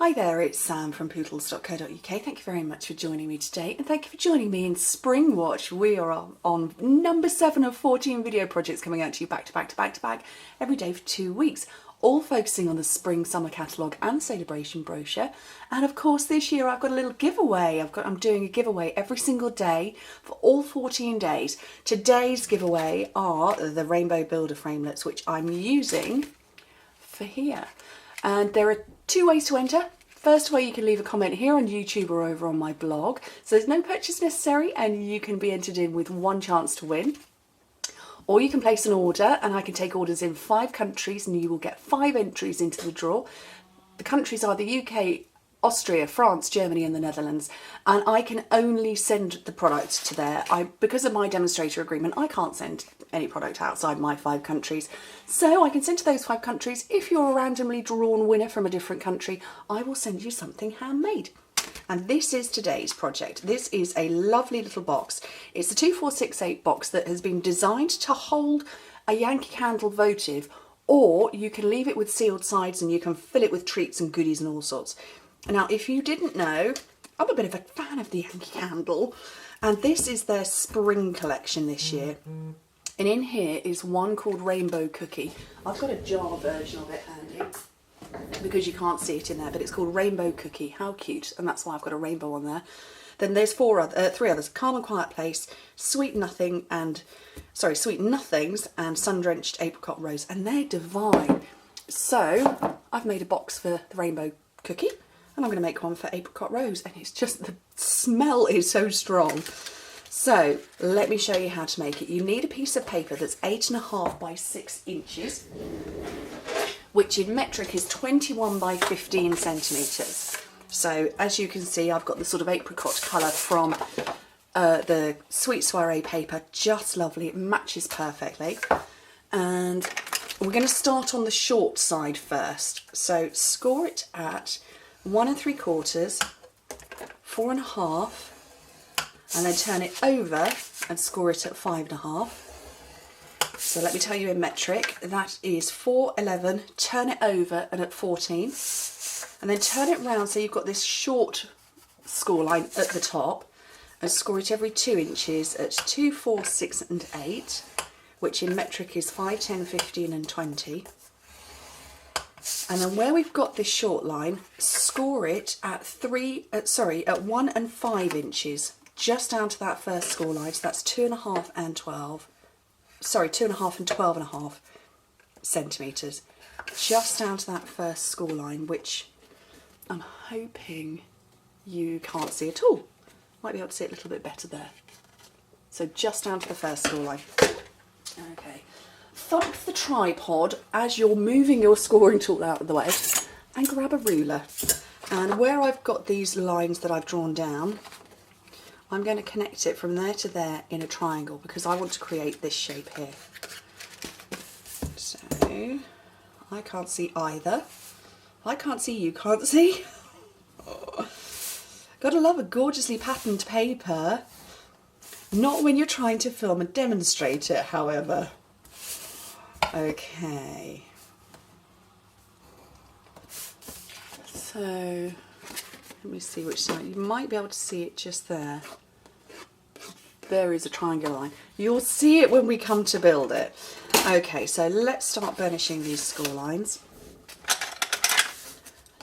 Hi there, it's Sam from Pootles.co.uk. Thank you very much for joining me today, and thank you for joining me in SpringWatch. We are on number 7 of 14 video projects coming out to you back to back every day for 2 weeks, all focusing on the spring summer catalogue and celebration brochure. And of course this year I've got a little giveaway. I'm doing a giveaway every single day for all 14 days. Today's giveaway are the Rainbow Builder framelits, which I'm using for here. And there are 2 ways to enter. First way, you can leave a comment here on YouTube or over on my blog. So there's no purchase necessary and you can be entered in with 1 chance to win. Or you can place an order and I can take orders in 5 countries and you will get 5 entries into the draw. The countries are the UK, Austria, France, Germany and the Netherlands, and I can only send the product to there. Because of my demonstrator agreement, I can't send any product outside my 5 countries. So I can send to those 5 countries. If you're a randomly drawn winner from a different country, I will send you something handmade. And this is today's project. This is a lovely little box. It's the 2468 box that has been designed to hold a Yankee Candle votive, or you can leave it with sealed sides and you can fill it with treats and goodies and all sorts. Now, if you didn't know, I'm a bit of a fan of the Yankee Candle, and this is their spring collection this year. And in here is one called Rainbow Cookie. I've got a jar version of it handy because you can't see it in there, but it's called Rainbow Cookie. How cute, and that's why I've got a rainbow on there. Then there's 3 others: Calm and Quiet Place, Sweet Nothings and Sun-Drenched Apricot Rose, and they're divine. So I've made a box for the Rainbow Cookie, and I'm going to make one for Apricot Rose, and it's just, the smell is so strong. So let me show you how to make it. You need a piece of paper that's 8.5 by 6 inches, which in metric is 21 by 15 centimetres. So as you can see, I've got the sort of apricot colour from the Sweet Soiree paper, just lovely, it matches perfectly. And we're going to start on the short side first. So score it at 1 3/4, 4 1/2, and then turn it over and score it at 5 1/2. So let me tell you in metric, that is 4 11, turn it over and at 14, and then turn it round so you've got this short score line at the top, and score it every 2 inches at 2 4 6 and 8, which in metric is 5 10 15 and 20. And then where we've got this short line, score it at 1 and 5 inches, just down to that first score line. So that's 2.5 and 12. 2.5 and 12.5 centimetres, just down to that first score line, which I'm hoping you can't see at all. Might be able to see it a little bit better there. So just down to the first score line. Okay. Thump the tripod as you're moving your scoring tool out of the way and grab a ruler. And where I've got these lines that I've drawn down, I'm going to connect it from there to there in a triangle because I want to create this shape here. So I can't see either. I can't see, you can't see. Oh. Gotta love a gorgeously patterned paper. Not when you're trying to film a demonstrator, however. Okay, so let me see which side. You might be able to see it just there. There is a triangle line. You'll see it when we come to build it. Okay, so let's start burnishing these score lines.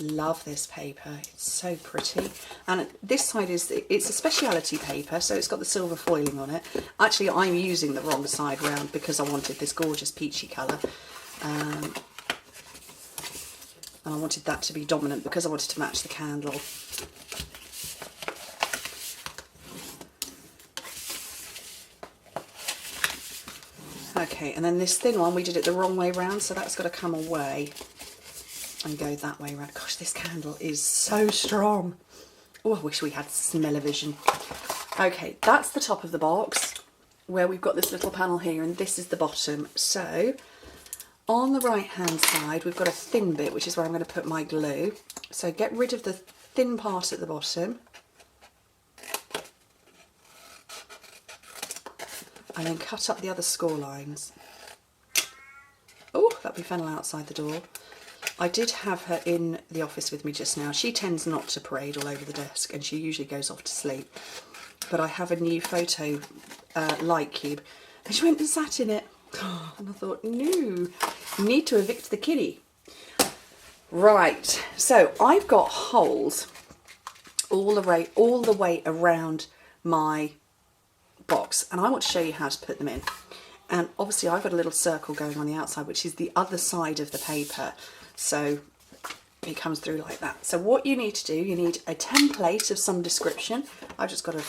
Love this paper, it's so pretty. And this side it's a speciality paper, so it's got the silver foiling on it. Actually, I'm using the wrong side round because I wanted this gorgeous peachy colour. And I wanted that to be dominant because I wanted to match the candle. Okay, and then this thin one, we did it the wrong way round, so that's got to come away and go that way around. Gosh, this candle is so strong. Oh, I wish we had smell-o-vision. Okay, that's the top of the box where we've got this little panel here, and this is the bottom. So on the right hand side we've got a thin bit, which is where I'm going to put my glue. So get rid of the thin part at the bottom and then cut up the other score lines. Oh, that'll be fennel outside the door. I did have her in the office with me just now. She tends not to parade all over the desk and she usually goes off to sleep. But I have a new photo light cube and she went and sat in it. And I thought, no, you need to evict the kitty. Right, so I've got holes all the way around my box and I want to show you how to put them in. And obviously I've got a little circle going on the outside, which is the other side of the paper. So it comes through like that. So what you need to do, you need a template of some description. I've just got a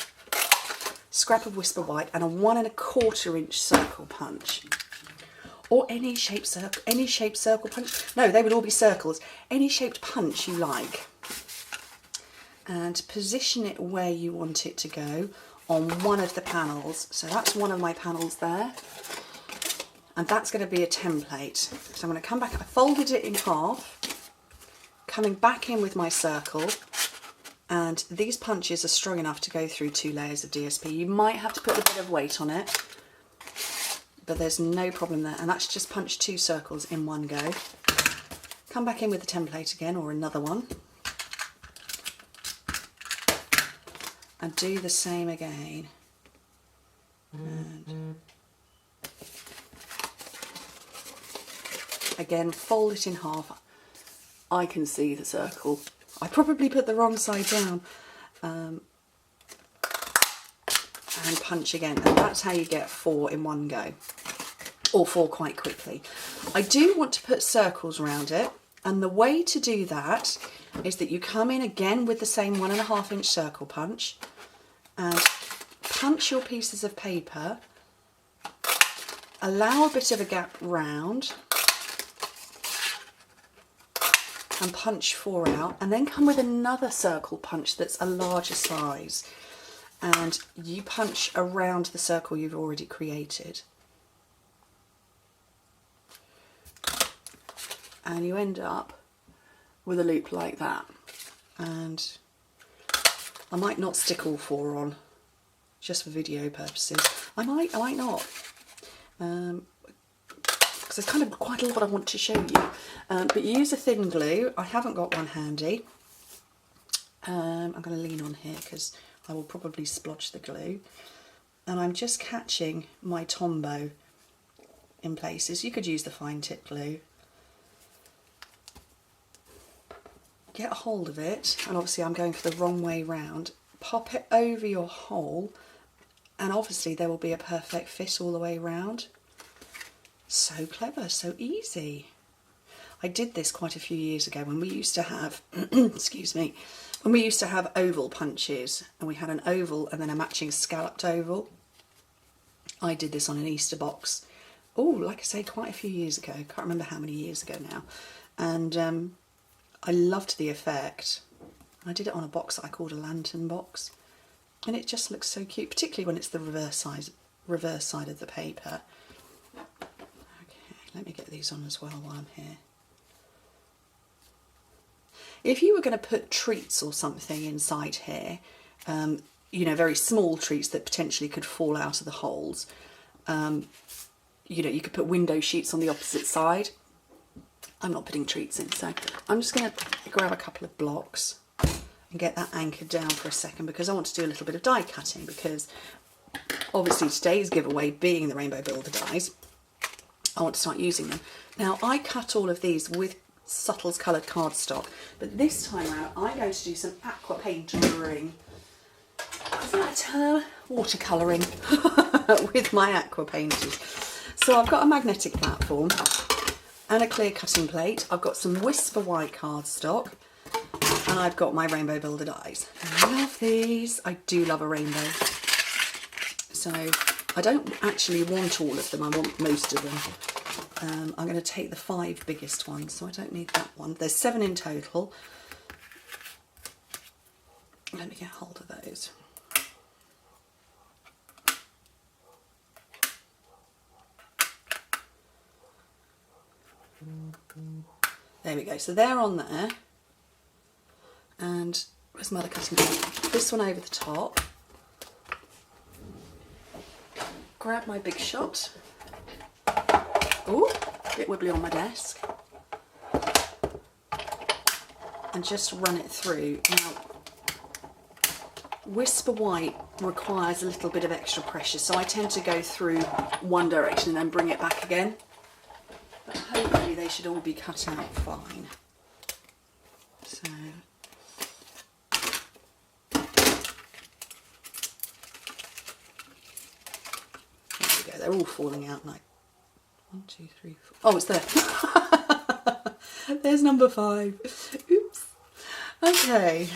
scrap of Whisper White and a 1 1/4 inch circle punch. Or any shaped circle punch. No, they would all be circles. Any shaped punch you like. And position it where you want it to go on one of the panels. So that's one of my panels there. And that's going to be a template. So I'm going to come back, I folded it in half, coming back in with my circle, and these punches are strong enough to go through 2 layers of DSP. You might have to put a bit of weight on it, but there's no problem there. And that's just punch 2 circles in one go. Come back in with the template again, or another one, and do the same again. And again, fold it in half. I can see the circle. I probably put the wrong side down. And punch again. And that's how you get 4 in one go. Or 4 quite quickly. I do want to put circles around it. And the way to do that is that you come in again with the same 1 1/2 inch circle punch. And punch your pieces of paper. Allow a bit of a gap round. And punch 4 out, and then come with another circle punch that's a larger size, and you punch around the circle you've already created, and you end up with a loop like that. And I might not stick all 4 on, just for video purposes. I might not. Because there's kind of quite a lot I want to show you. But you use a thin glue. I haven't got one handy. I'm going to lean on here because I will probably splodge the glue. And I'm just catching my Tombow in places. You could use the fine tip glue. Get a hold of it, and obviously I'm going for the wrong way round. Pop it over your hole, and obviously there will be a perfect fit all the way round. So clever, so easy. I did this quite a few years ago when we used to have, excuse me, when we used to have oval punches, and we had an oval and then a matching scalloped oval. I did this on an Easter box. Oh, like I say, quite a few years ago. Can't remember how many years ago now. And I loved the effect. I did it on a box that I called a lantern box. And it just looks so cute, particularly when it's the reverse side of the paper. Let me get these on as well while I'm here. If you were going to put treats or something inside here, you know, very small treats that potentially could fall out of the holes, you know, you could put window sheets on the opposite side. I'm not putting treats in, so I'm just going to grab a couple of blocks and get that anchored down for a second, because I want to do a little bit of die cutting, because obviously today's giveaway being the Rainbow Builder dies, I want to start using them. Now, I cut all of these with Subtle's coloured cardstock, but this time around I'm going to do some aqua painting. Is that a term? Watercolouring with my aqua painters. So I've got a magnetic platform and a clear cutting plate. I've got some Whisper White cardstock, and I've got my Rainbow Builder dies. I love these. I do love a rainbow. So I don't actually want all of them, I want most of them. I'm going to take the 5 biggest ones, so I don't need that one. There's 7 in total. Let me get hold of those. There we go, so they're on there. And where's my other cutting board? This one over the top. Grab my big shot. Oh, a bit wibbly on my desk. and just run it through. Now, Whisper White requires a little bit of extra pressure, so I tend to go through one direction and then bring it back again. But hopefully they should all be cut out fine. So there we go, they're all falling out like 1, 2, 3, 4. Oh, it's there. There's number 5. Oops. Okay.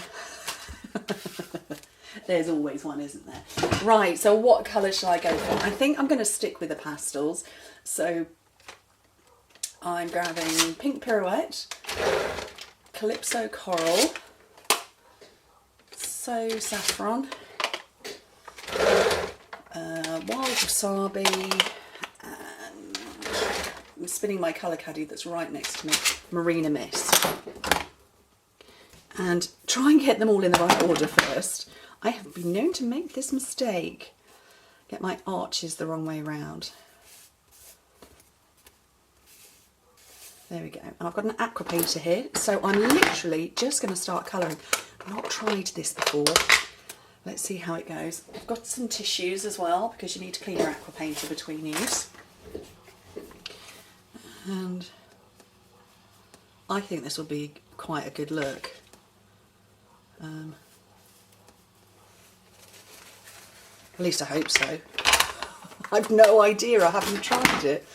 There's always one, isn't there? Right, so what colour shall I go for? I think I'm going to stick with the pastels. So I'm grabbing Pink Pirouette, Calypso Coral, So Saffron, Wild Wasabi, and I'm spinning my colour caddy that's right next to me, Marina Mist. And try and get them all in the right order first. I have been known to make this mistake. Get my arches the wrong way round. There we go. And I've got an aqua painter here, so I'm literally just going to start colouring. I've not tried this before. Let's see how it goes. I've got some tissues as well, because you need to clean your aqua painter between use. And I think this will be quite a good look. At least I hope so. I've no idea, I haven't tried it.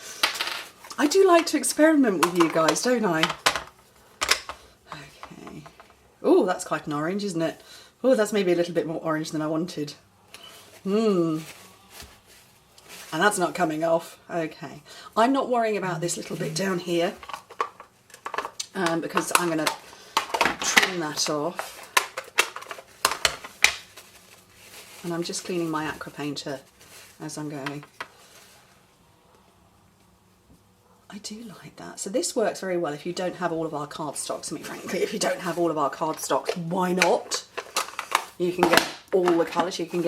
I do like to experiment with you guys, don't I? Okay. Oh, that's quite an orange, isn't it? Oh, that's maybe a little bit more orange than I wanted. And that's not coming off. Okay. I'm not worrying about this little bit down here, because I'm going to trim that off. And I'm just cleaning my aqua painter as I'm going. I do like that. So this works very well if you don't have all of our cardstocks. I mean, frankly, if you don't have all of our cardstocks, why not? You can get all the colours. You can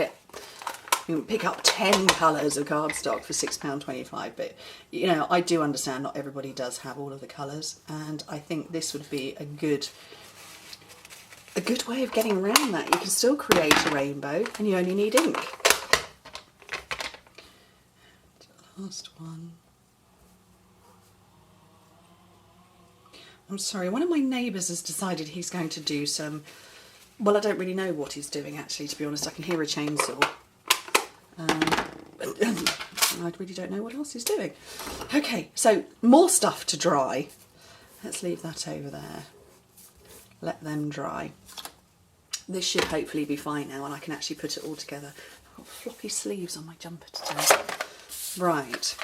pick up 10 colours of cardstock for £6.25. But, you know, I do understand not everybody does have all of the colours. And I think this would be a good way of getting around that. You can still create a rainbow and you only need ink. Last one. I'm sorry, one of my neighbours has decided he's going to do some, well, I don't really know what he's doing actually, to be honest. I can hear a chainsaw. But I really don't know what else he's doing. Okay, so more stuff to dry. Let's leave that over there. Let them dry. This should hopefully be fine now and I can actually put it all together. I've got floppy sleeves on my jumper today. Right.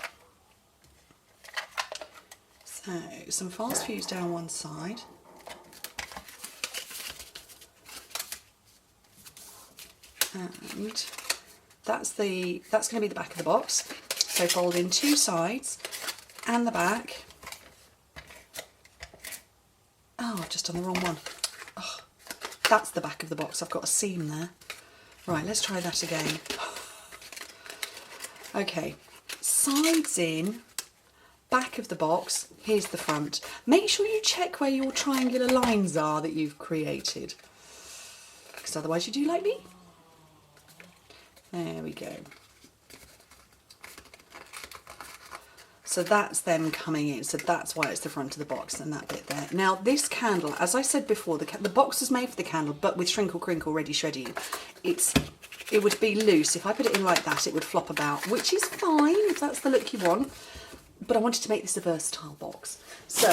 So, some fast fuse down one side. And that's going to be the back of the box. So fold in 2 sides and the back. Oh, I've just done the wrong one. Oh, that's the back of the box. I've got a seam there. Right, let's try that again. Okay, sides in, back of the box, here's the front. Make sure you check where your triangular lines are that you've created, because otherwise you do like me. There we go. So that's them coming in, so that's why it's the front of the box and that bit there. Now this candle, as I said before, the box was made for the candle, but with Shrinkle Crinkle Ready Shredding, it would be loose. If I put it in like that, it would flop about, which is fine if that's the look you want. But I wanted to make this a versatile box. So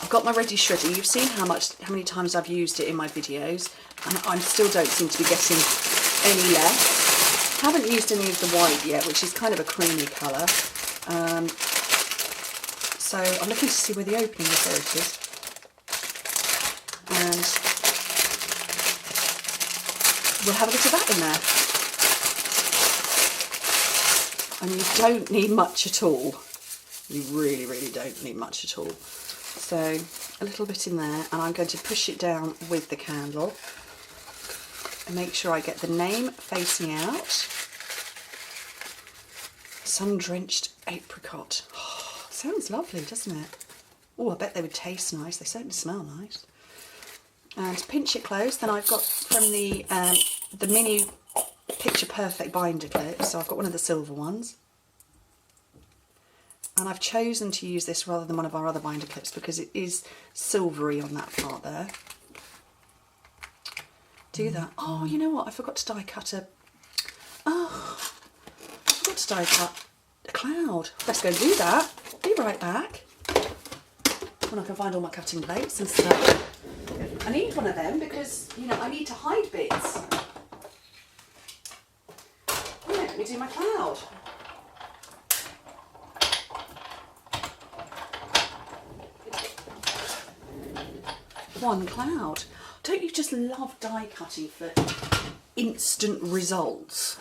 I've got my Ready Shredder. You've seen how many times I've used it in my videos, and I still don't seem to be getting any less. Haven't used any of the white yet, which is kind of a creamy colour. So I'm looking to see where the opening is. There it is. And we'll have a bit of that in there. And you don't need much at all. You really, really don't need much at all. So a little bit in there, and I'm going to push it down with the candle and make sure I get the name facing out. Sun-drenched apricot. Oh, sounds lovely, doesn't it? Oh, I bet they would taste nice. They certainly smell nice. And to pinch it close, then I've got from the mini Picture Perfect binder clips. So I've got one of the silver ones. And I've chosen to use this rather than one of our other binder clips because it is silvery on that part there. Do that. Oh, you know what? I forgot to die cut a... Oh, I forgot to die cut a cloud. Let's go do that. Be right back. When I can find all my cutting plates and stuff. I need one of them because, you know, I need to hide bits. Yeah, let me do my cloud. One cloud. Don't you just love die cutting for instant results?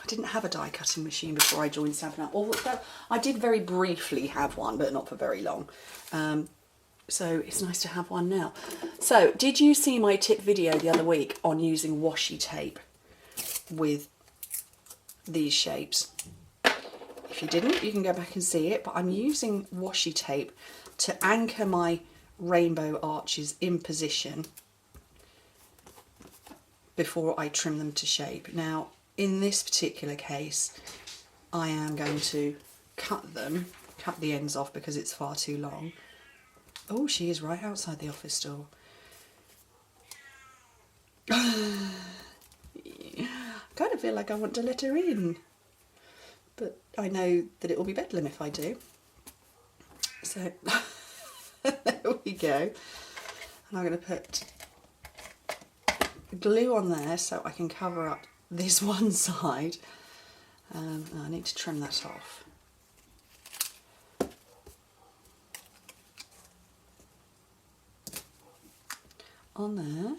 I didn't have a die cutting machine before I joined Stampin' Up. Although I did very briefly have one, but not for very long. So it's nice to have one now. So did you see my tip video the other week on using washi tape with these shapes? If you didn't, you can go back and see it, but I'm using washi tape to anchor my rainbow arches in position before I trim them to shape. Now, in this particular case, I am going to cut the ends off because it's far too long. Oh, she is right outside the office door. I kind of feel like I want to let her in, but I know that it will be bedlam if I do. So there we go. And I'm going to put glue on there so I can cover up this one side. I need to trim that off. On there,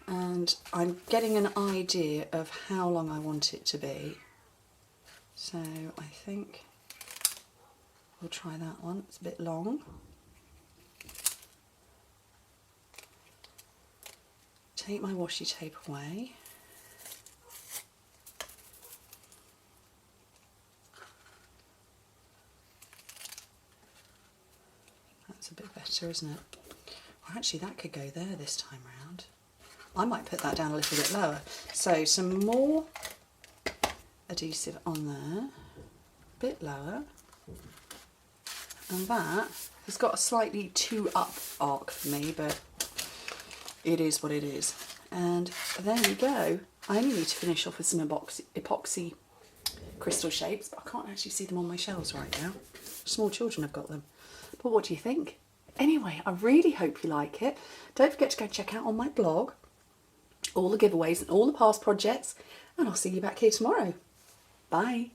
and I'm getting an idea of how long I want it to be, so I think we'll try that one. It's a bit long. Take my washi tape away. That's a bit better, isn't it? Well, actually that could go there this time round. I might put that down a little bit lower. So some more adhesive on there, a bit lower, and that has got a slightly too up arc for me, but it is what it is. And there you go. I only need to finish off with some epoxy crystal shapes, but I can't actually see them on my shelves right now. Small children have got them. But what do you think? Anyway, I really hope you like it. Don't forget to go check out on my blog all the giveaways and all the past projects, and I'll see you back here tomorrow. Bye.